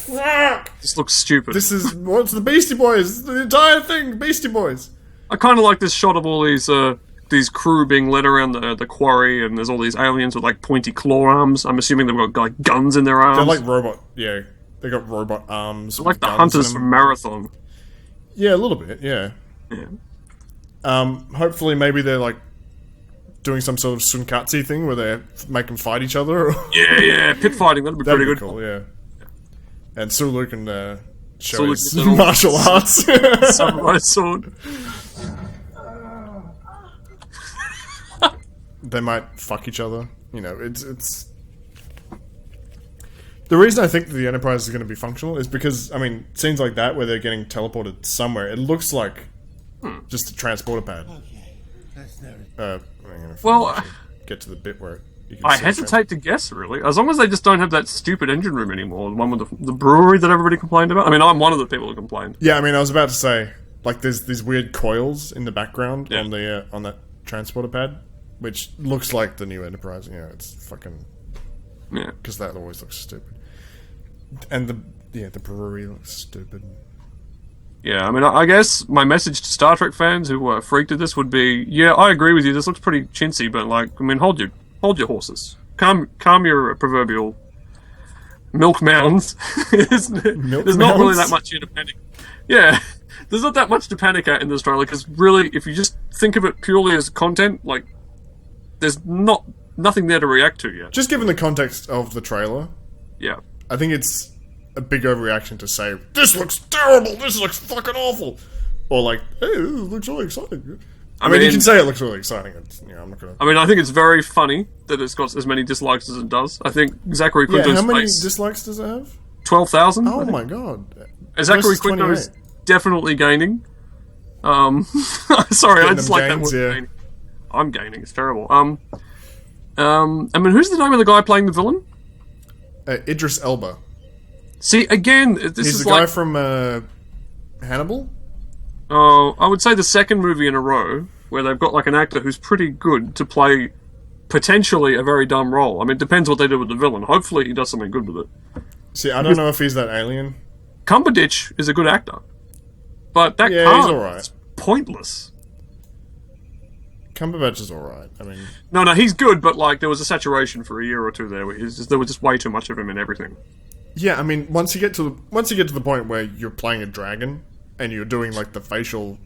This looks stupid. is what's the Beastie Boys? The entire thing, Beastie Boys. I kind of like this shot of all these crew being led around the quarry, and there's all these aliens with like pointy claw arms. I'm assuming they've got like guns in their arms. They're like robot. Yeah, they got robot arms. They're like the guns hunters in from them. Marathon. Yeah, a little bit. Yeah. Yeah. Hopefully, maybe they're like doing some sort of Sunkatsu thing where they make them fight each other. Yeah, pit fighting, that'd be That'd pretty be good. cool. Yeah. And Sulu can show Sulu his can little- martial arts. Samurai sword. They might fuck each other. It's. The reason I think the Enterprise is going to be functional is because, I mean, scenes like that where they're getting teleported somewhere, it looks like just a transporter pad. I'm gonna Well, get to the bit where you can I see hesitate to guess, really. As long as they just don't have that stupid engine room anymore, the one with the brewery that everybody complained about. I mean, I'm one of the people who complained. Yeah, I mean, I was about to say, like, there's these weird coils in the background Yeah. on that transporter pad, which looks like the new Enterprise. It's fucking... Yeah. Because that always looks stupid. And the brewery looks stupid. Yeah, I mean, I guess my message to Star Trek fans who were freaked at this would be, yeah, I agree with you, this looks pretty chintzy, but, like, I mean, hold your horses. Calm your proverbial milk mounds. There's not really mounds? that much here to panic. Yeah, there's not that much to panic at in this trailer, because really, if you just think of it purely as content, like, there's nothing there to react to yet. Just given the context of the trailer, Yeah. I think it's a big overreaction to say, this looks terrible, this looks fucking awful. Or like, hey, this looks really exciting. I mean, you can say it looks really exciting. I'm not gonna... I mean, I think it's very funny that it's got as many dislikes as it does. I think Zachary Yeah, Quinto's how many face... dislikes does it have? 12,000? Oh my god. Zachary Versus Quinto is 28. definitely gaining. Sorry, I Getting just them like that gains, word yeah. gaining. I'm gaining, it's terrible. I mean, who's the name of the guy playing the villain? Idris Elba. See, again, this He's is the guy like... from Hannibal? I would say the second movie in a row where they've got like an actor who's pretty good to play potentially a very dumb role. I mean, it depends what they do with the villain. Hopefully he does something good with it. See, I don't know if he's that alien. Cumberbatch is a good actor. But that Yeah, card he's alright. is pointless. Cumberbatch is alright. I mean... No, he's good, but like there was a saturation for a year or two there. Where there was just way too much of him in everything. Yeah, I mean, once you get to the point where you're playing a dragon and you're doing like the facial...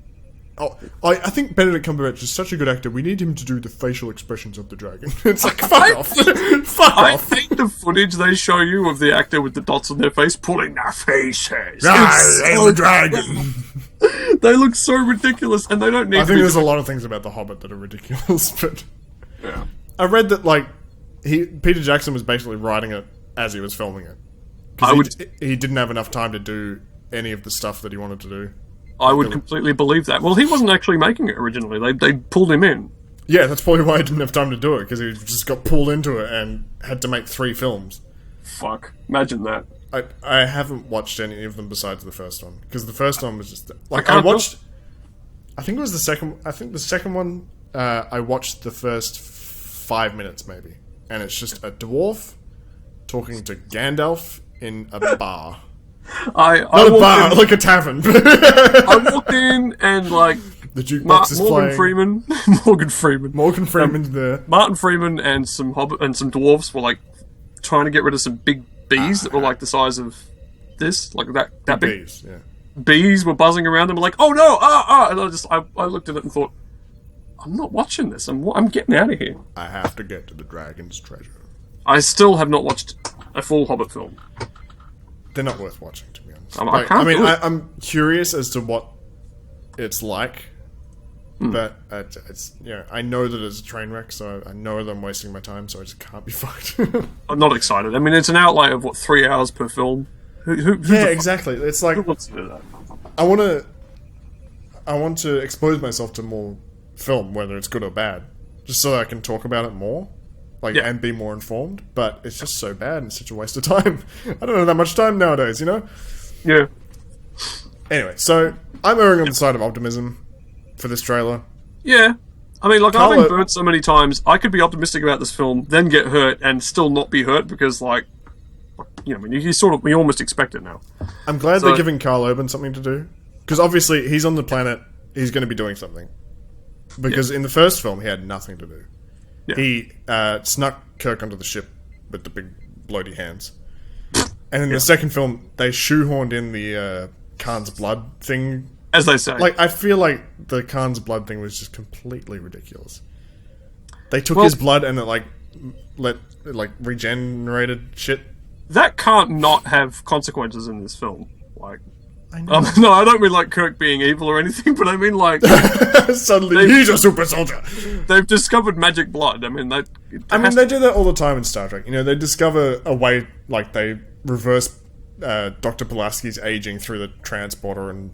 Oh, I think Benedict Cumberbatch is such a good actor. We need him to do the facial expressions of the dragon. It's like, fuck off. Fuck I off. think the footage they show you of the actor with the dots on their face pulling their faces. I'm a dragon. They look so ridiculous, and they don't need I to think be there's a lot of things about The Hobbit that are ridiculous, but... Yeah. I read that, like, Peter Jackson was basically writing it as he was filming it. I Because would- he didn't have enough time to do any of the stuff that he wanted to do. I would completely believe that. Well, he wasn't actually making it originally. They pulled him in. Yeah, that's probably why he didn't have time to do it, because he just got pulled into it and had to make 3 films. Fuck. Imagine that. I haven't watched any of them besides the first one, because the first one was just... Like, I I can't watched... I think it was the second... I think the second one, I watched the first 5 minutes, maybe. And it's just a dwarf talking to Gandalf in a bar. I Not a walked bar, in, like a tavern. I walked in and like The jukebox is Morgan playing. Freeman, Morgan Freeman's there. Martin Freeman, and some dwarves were like trying to get rid of some big bees that were like the size of this, like that big. Bees, yeah. Bees were buzzing around them, like, oh no, and I looked at it and thought, I'm not watching this. I'm getting out of here. I have to get to the dragon's treasure. I still have not watched a full Hobbit film. They're not worth watching, to be honest. I can't do it. I'm curious as to what it's like, but it's I know that it's a train wreck, so I know that I'm wasting my time, so I just can't be fucked. I'm not excited. I mean, it's an outlay of 3 hours per film. Who Yeah, exactly. It's like Who wants to do that? I want to expose myself to more film, whether it's good or bad, just so I can talk about it more, Yeah. and be more informed. But it's just so bad and it's such a waste of time. I don't have that much time nowadays, you know. Yeah. Anyway, so I'm erring on the side of optimism for this trailer. Yeah. I mean, like, I've Carlo- been burnt so many times, I could be optimistic about this film, then get hurt, and still not be hurt, because, like, I mean, you almost expect it now. I'm glad So- they're giving Carl Urban something to do, because obviously he's on the planet. He's going to be doing something. Because in the first film, he had nothing to do. Yeah. He snuck Kirk onto the ship with the big bloaty hands. And in the second film, they shoehorned in the Khan's blood thing. As they say. Like, I feel like the Khan's blood thing was just completely ridiculous. They took his blood and it regenerated shit. That can't not have consequences in this film. Like, I know. no, I don't mean like Kirk being evil or anything, but I mean like Suddenly, he's a super soldier. they've discovered magic blood. I mean, they do that all the time in Star Trek. You know, they discover a way, like they reverse Dr. Pulaski's aging through the transporter, and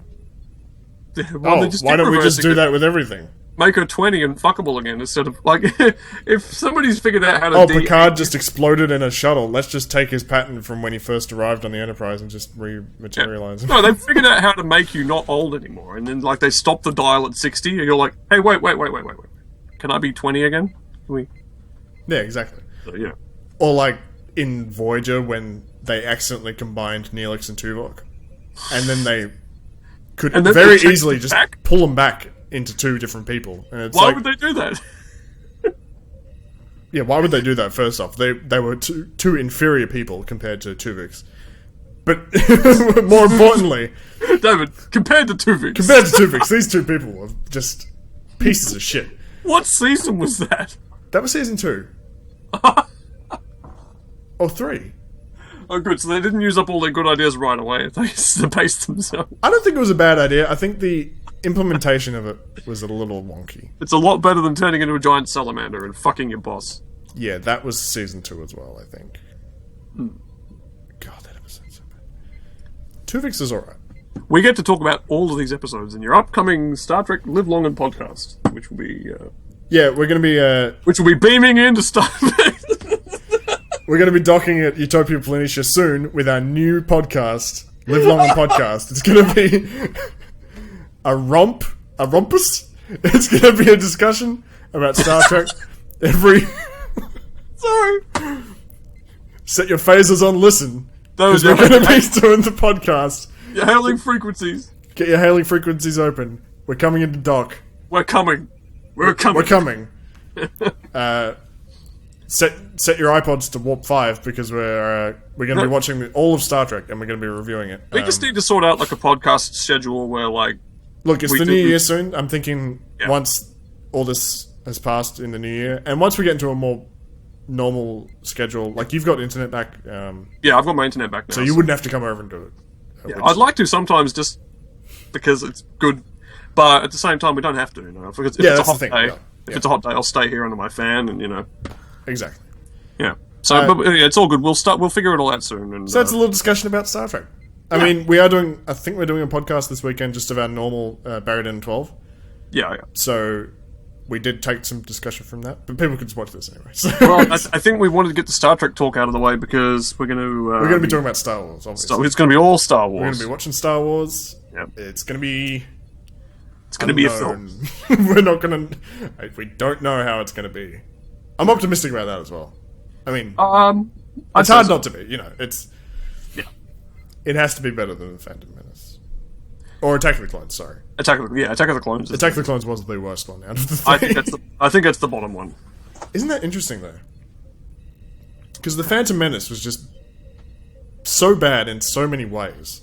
why don't we just do that with everything? Make her 20 and fuckable again instead of like if somebody's figured out how to. Oh, Picard just exploded in a shuttle. Let's just take his patent from when he first arrived on the Enterprise and just rematerialize him. No, they've figured out how to make you not old anymore, and then like they stop the dial at 60, and you're like, hey, wait, can I be 20 again? Can we? Yeah, exactly. So, yeah. Or like in Voyager when they accidentally combined Neelix and Tuvok, and then they could And then very they changed easily it just back? pull them back into 2 different people. And it's Why like, would they do that? yeah, why would they do that? First off, they were two inferior people compared to Tuvix. But more importantly, David, compared to Tuvix. compared to Tuvix, these 2 people were just pieces of shit. What season was that? That was season 2. Or 3. Oh, good. So they didn't use up all their good ideas right away. They paced themselves. I don't think it was a bad idea. I think the implementation of it was a little wonky. It's a lot better than turning into a giant salamander and fucking your boss. Yeah, that was season 2 as well, I think. God, that episode's so bad. Tuvix is alright. We get to talk about all of these episodes in your upcoming Star Trek Live Long and podcast, which will be We're gonna be beaming into Star Trek. we're gonna be docking at Utopia Planitia soon with our new podcast, Live Long and Podcast. It's gonna be a rumpus, It's going to be a discussion about Star Trek every... Sorry. Set your phasers on listen. Those We're going to be doing the podcast. Your hailing frequencies. Get your hailing frequencies open. We're coming into dock. We're coming. We're coming. We're coming. Set your iPods to warp 5 because we're going to be watching all of Star Trek and we're going to be reviewing it. We just need to sort out like a podcast schedule where like... Look, it's the new year soon. I'm thinking once all this has passed in the new year, and once we get into a more normal schedule, like you've got internet back. Yeah, I've got my internet back now. So you wouldn't have to come over and do it. Yeah, I'd like to sometimes just because it's good, but at the same time we don't have to. You know, if it's a hot day, if it's a hot day, I'll stay here under my fan, and you know. Exactly. Yeah. So, but yeah, it's all good. We'll figure it all out soon. And, so it's a little discussion about Star Trek. I mean, I think we're doing a podcast this weekend just of our normal Buried in 12. Yeah. So we did take some discussion from that, but people could just watch this anyway. So. Well, I think we wanted to get the Star Trek talk out of the way because we're going to be talking about Star Wars, obviously. It's going to be all Star Wars. We're going to be watching Star Wars. Yep. It's going to be a film. We're not going to... We don't know how it's going to be. I'm optimistic about that as well. I mean... it's hard not to be, you know. It's... Yeah. It has to be better than The Phantom Menace. Or Attack of the Clones, sorry. Attack of the Clones. Attack of the Clones was the worst one out of the three. I think that's the bottom one. Isn't that interesting, though? Because The Phantom Menace was just so bad in so many ways.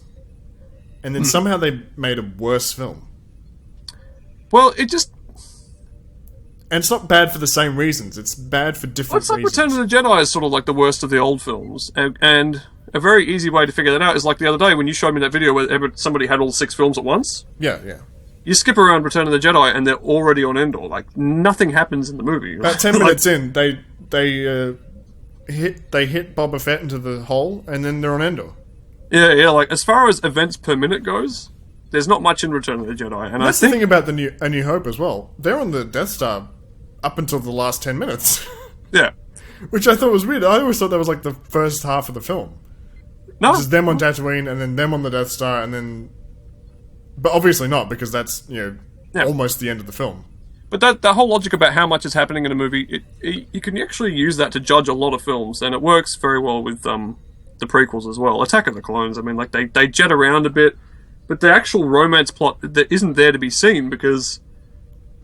And then somehow they made a worse film. Well, it just... And it's not bad for the same reasons. It's bad for different reasons. It's like Return of the Jedi is sort of like the worst of the old films. And a very easy way to figure that out is like the other day when you showed me that video where somebody had all 6 films at once. Yeah. You skip around Return of the Jedi and they're already on Endor. Like, nothing happens in the movie. About 10 minutes in, they hit Boba Fett into the hole, and then they're on Endor. Yeah, like, as far as events per minute goes, there's not much in Return of the Jedi. And that's the thing about A New Hope as well. They're on the Death Star up until the last 10 minutes. Yeah. Which I thought was weird. I always thought that was like the first half of the film. No. Which is them on Tatooine, and then them on the Death Star, and then... But obviously not, because that's, almost the end of the film. But that whole logic about how much is happening in a movie, you can actually use that to judge a lot of films, and it works very well with the prequels as well. Attack of the Clones, I mean, like, they jet around a bit, but the actual romance plot that isn't there to be seen, because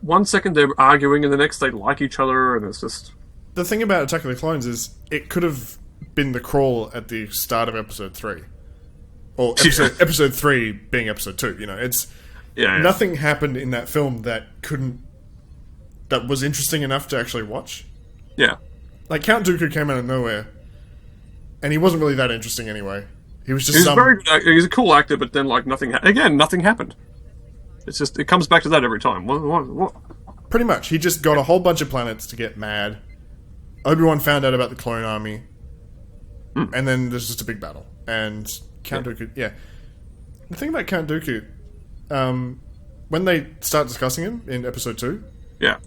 one second they're arguing, and the next they like each other, and it's just... The thing about Attack of the Clones is, it could have been the crawl at the start of Episode 3. Or episode 3 being Episode 2, it's... Yeah. Nothing happened in that film that was interesting enough to actually watch. Yeah. Like, Count Dooku came out of nowhere, and he wasn't really that interesting anyway. He was just he's a cool actor, but then, like, nothing happened. It's just, it comes back to that every time. What? Pretty much. He just got a whole bunch of planets to get mad. Obi-Wan found out about the clone army. And then there's just a big battle. And Count Dooku... Yeah. The thing about Count Dooku... when they start discussing him in Episode 2... Yeah.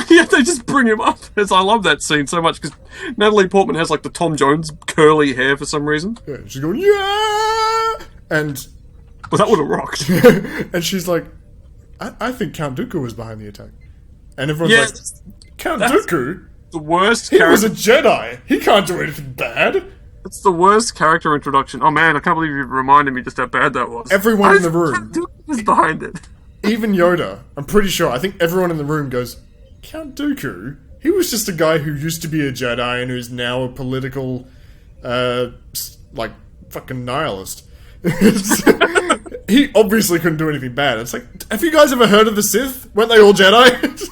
Yeah, they just bring him up. I love that scene so much, because Natalie Portman has, like, the Tom Jones curly hair for some reason. Yeah, she's going, yeah! And... Well, that would have rocked. And she's like, I think Count Dooku was behind the attack. And everyone's like, Count Dooku? The worst character. He was a Jedi. He can't do anything bad. It's the worst character introduction. Oh man, I can't believe you reminded me just how bad that was. Everyone in the room. Count Dooku was behind it. Even Yoda, I'm pretty sure, I think everyone in the room goes, Count Dooku? He was just a guy who used to be a Jedi and who's now a political, fucking nihilist. He obviously couldn't do anything bad. It's like, have you guys ever heard of the Sith? Weren't they all Jedi?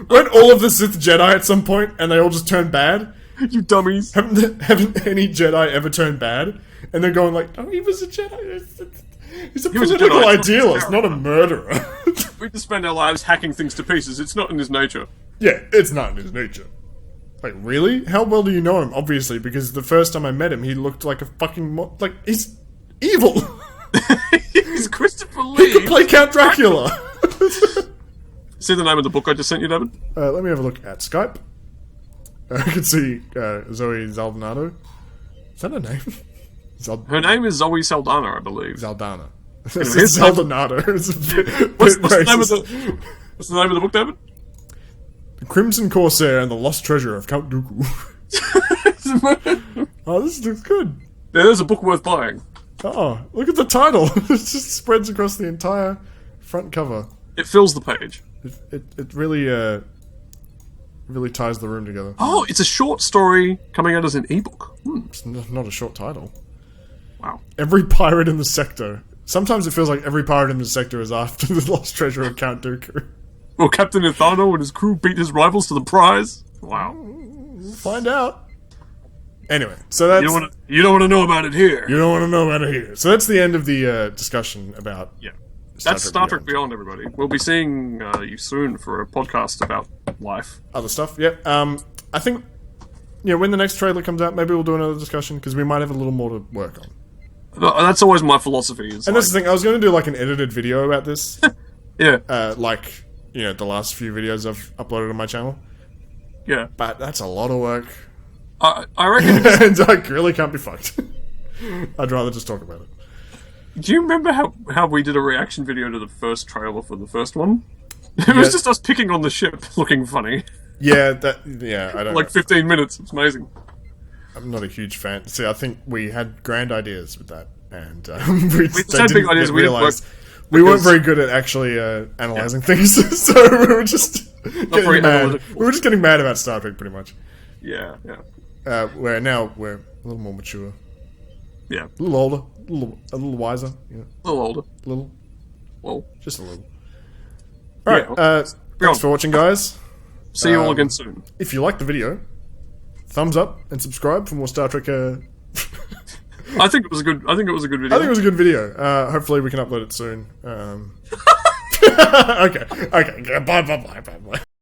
Weren't all of the Sith Jedi at some point and they all just turned bad? You dummies. Haven't any Jedi ever turned bad? And they're going like, oh, he was a Jedi. He's a political idealist, not a murderer. We just spend our lives hacking things to pieces. It's not in his nature. Yeah, it's not in his nature. Like, really? How well do you know him? Obviously, because the first time I met him, he looked like a fucking... he's evil. He's Christopher Lee. He could play Count Dracula. See the name of the book I just sent you, David? Let me have a look at Skype. I can see Zoe Saldana. Is that her name? Her name is Zoe Saldana, I believe. Saldana. It's Anyway, Zelda Nado. It's a bit what's the name of racist. what's the name of the book, David? The Crimson Corsair and the Lost Treasure of Count Dooku. Oh, this looks good. There's a book worth buying. Oh, look at the title. It just spreads across the entire front cover. It fills the page. It really really ties the room together. Oh, it's a short story coming out as an ebook. It's not a short title. Wow. Every pirate in the sector. Sometimes it feels like every pirate in the sector is after the lost treasure of Count Dooku. Will Captain Ithano and his crew beat his rivals to the prize? Wow. Find out. Anyway, so that's... You don't want to know about it here. You don't want to know about it here. So that's the end of the discussion about... Yeah. That's Star Trek Beyond, everybody. We'll be seeing you soon for a podcast about life. Other stuff, yeah. I think, when the next trailer comes out, maybe we'll do another discussion, because we might have a little more to work on. That's always my philosophy. And that's the thing, I was going to do like an edited video about this. Yeah. The last few videos I've uploaded on my channel. Yeah. But that's a lot of work. I reckon... And I really can't be fucked. I'd rather just talk about it. Do you remember how we did a reaction video to the first trailer for the first one? It was just us picking on the ship, looking funny. Yeah, I don't Like 15 minutes. It's amazing. I'm not a huge fan. See, I think we had grand ideas with that, and We had big ideas. We realize we weren't very good at actually analyzing things, so we were just getting mad. We were just getting mad about Star Trek, pretty much. Yeah. Where now we're a little more mature, Yeah. a little older, a little wiser, A little older. Well, just a little. All right. Yeah, Thanks for watching, guys. See you all again soon. If you liked the video, thumbs up and subscribe for more Star Trek. I think it was a good video. I think it was a good video. Hopefully we can upload it soon. Okay. Bye.